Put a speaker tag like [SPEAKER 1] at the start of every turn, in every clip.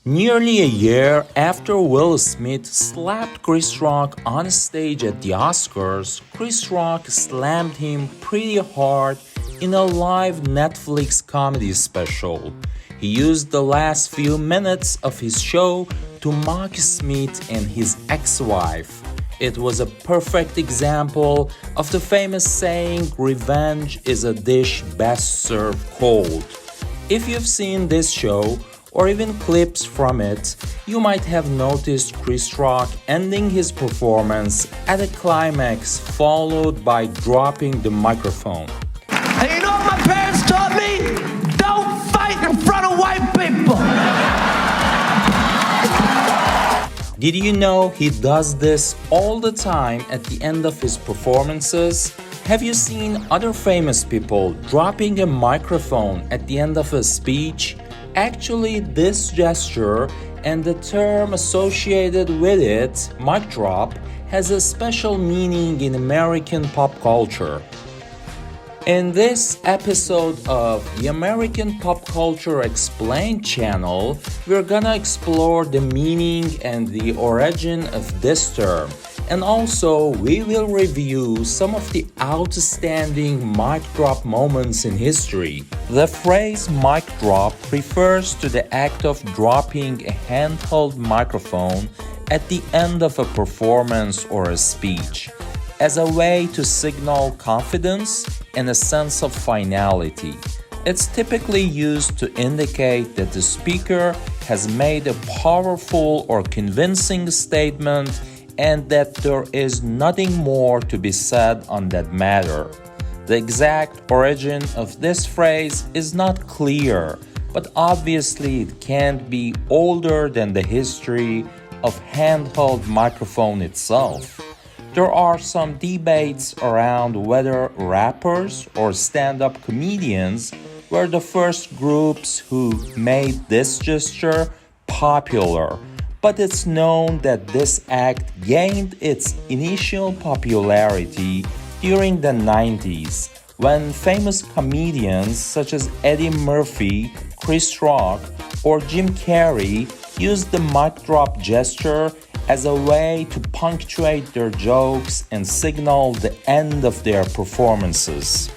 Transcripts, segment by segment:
[SPEAKER 1] Nearly a year after Will Smith slapped Chris Rock on stage at the Oscars, Chris Rock slammed him pretty hard in a live Netflix comedy special. He used the last few minutes of his show to mock Smith and his ex-wife. It was a perfect example of the famous saying, "Revenge is a dish best served cold." If you've seen this show, or even clips from it, you might have noticed Chris Rock ending his performance at a climax followed by dropping the microphone.
[SPEAKER 2] And you know what my parents taught me? Don't fight in front of white people.
[SPEAKER 1] Did you know he does this all the time at the end of his performances? Have you seen other famous people dropping a microphone at the end of a speech? Actually, this gesture and the term associated with it, mic drop, has a special meaning in American pop culture. In this episode of the American Pop Culture Explained channel, we're gonna explore the meaning and the origin of this term. And also, we will review some of the outstanding mic drop moments in history. The phrase mic drop refers to the act of dropping a handheld microphone at the end of a performance or a speech, as a way to signal confidence and a sense of finality. It's typically used to indicate that the speaker has made a powerful or convincing statement and that there is nothing more to be said on that matter. The exact origin of this phrase is not clear, but obviously it can't be older than the history of handheld microphone itself. There are some debates around whether rappers or stand-up comedians were the first groups who made this gesture popular, but it's known that this act gained its initial popularity during the 90s, when famous comedians such as Eddie Murphy, Chris Rock, or Jim Carrey used the mic drop gesture as a way to punctuate their jokes and signal the end of their performances.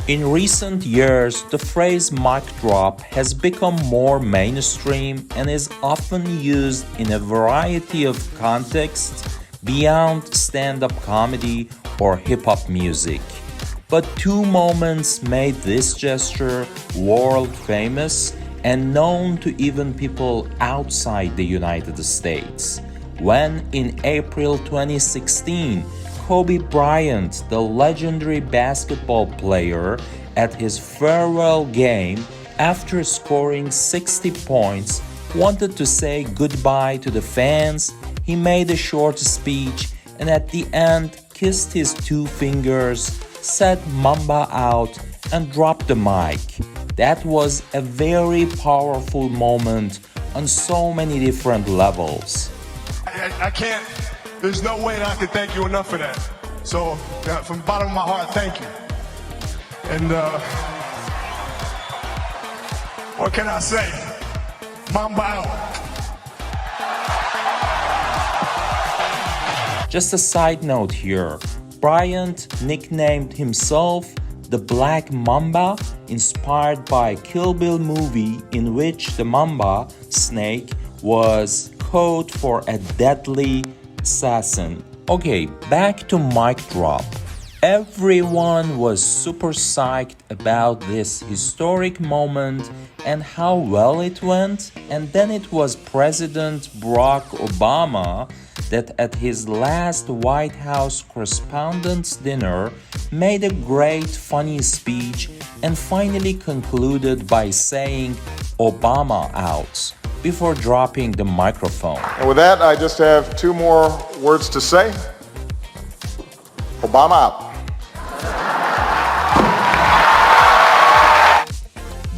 [SPEAKER 1] In recent years, the phrase mic drop has become more mainstream and is often used in a variety of contexts beyond stand-up comedy or hip-hop music. But two moments made this gesture world famous and known to even people outside the United States. When in April 2016, Kobe Bryant, the legendary basketball player, at his farewell game, after scoring 60 points, wanted to say goodbye to the fans, he made a short speech and at the end kissed his two fingers, said "Mamba out" and dropped the mic. That was a very powerful moment on so many different levels.
[SPEAKER 3] I can't, there's no way that I can thank you enough for that. So, from the bottom of my heart, thank you. And, what can I say? Mamba out.
[SPEAKER 1] Just a side note here, Bryant nicknamed himself the Black Mamba, inspired by Kill Bill movie in which the mamba, snake, was code for a deadly assassin. Okay, back to mic drop. Everyone was super psyched about this historic moment and how well it went, and then it was President Barack Obama that at his last White House Correspondents' Dinner made a great funny speech and finally concluded by saying "Obama out" before dropping the microphone.
[SPEAKER 4] And with that, I just have two more words to say. Obama out.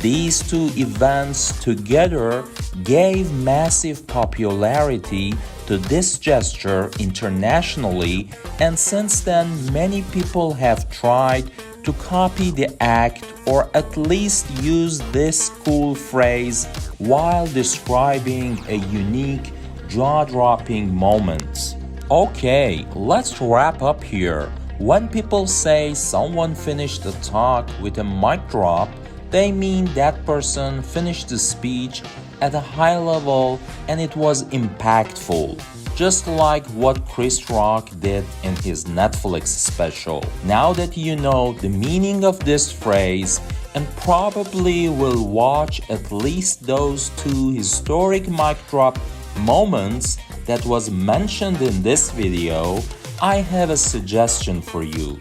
[SPEAKER 1] These two events together gave massive popularity to this gesture internationally, and since then many people have tried to copy the act or at least use this cool phrase while describing a unique, jaw-dropping moment. Okay, let's wrap up here. When people say someone finished a talk with a mic drop, they mean that person finished the speech at a high level and it was impactful, just like what Chris Rock did in his Netflix special. Now that you know the meaning of this phrase and probably will watch at least those two historic mic drop moments that was mentioned in this video, I have a suggestion for you.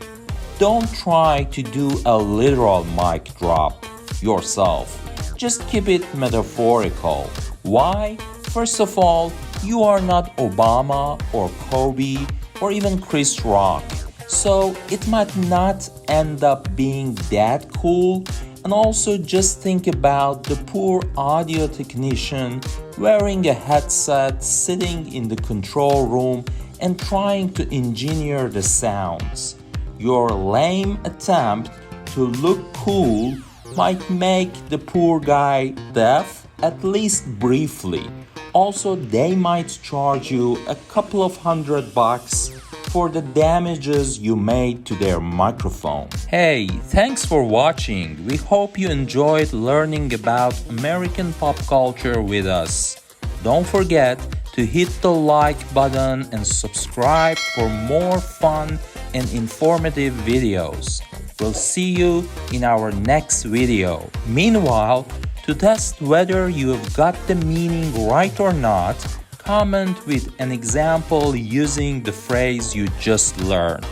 [SPEAKER 1] Don't try to do a literal mic drop yourself. Just keep it metaphorical. Why? First of all, you are not Obama or Kobe or even Chris Rock, so it might not end up being that cool. And also just think about the poor audio technician wearing a headset, sitting in the control room and trying to engineer the sounds. Your lame attempt to look cool might make the poor guy deaf, at least briefly. Also, they might charge you a couple of $100 for the damages you made to their microphone. Hey, thanks for watching. We hope you enjoyed learning about American pop culture with us. Don't forget to hit the like button and subscribe for more fun and informative videos. We'll see you in our next video. Meanwhile, to test whether you have got the meaning right or not, comment with an example using the phrase you just learned.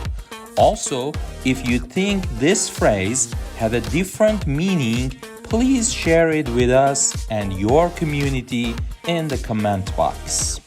[SPEAKER 1] Also, if you think this phrase had a different meaning, please share it with us and your community in the comment box.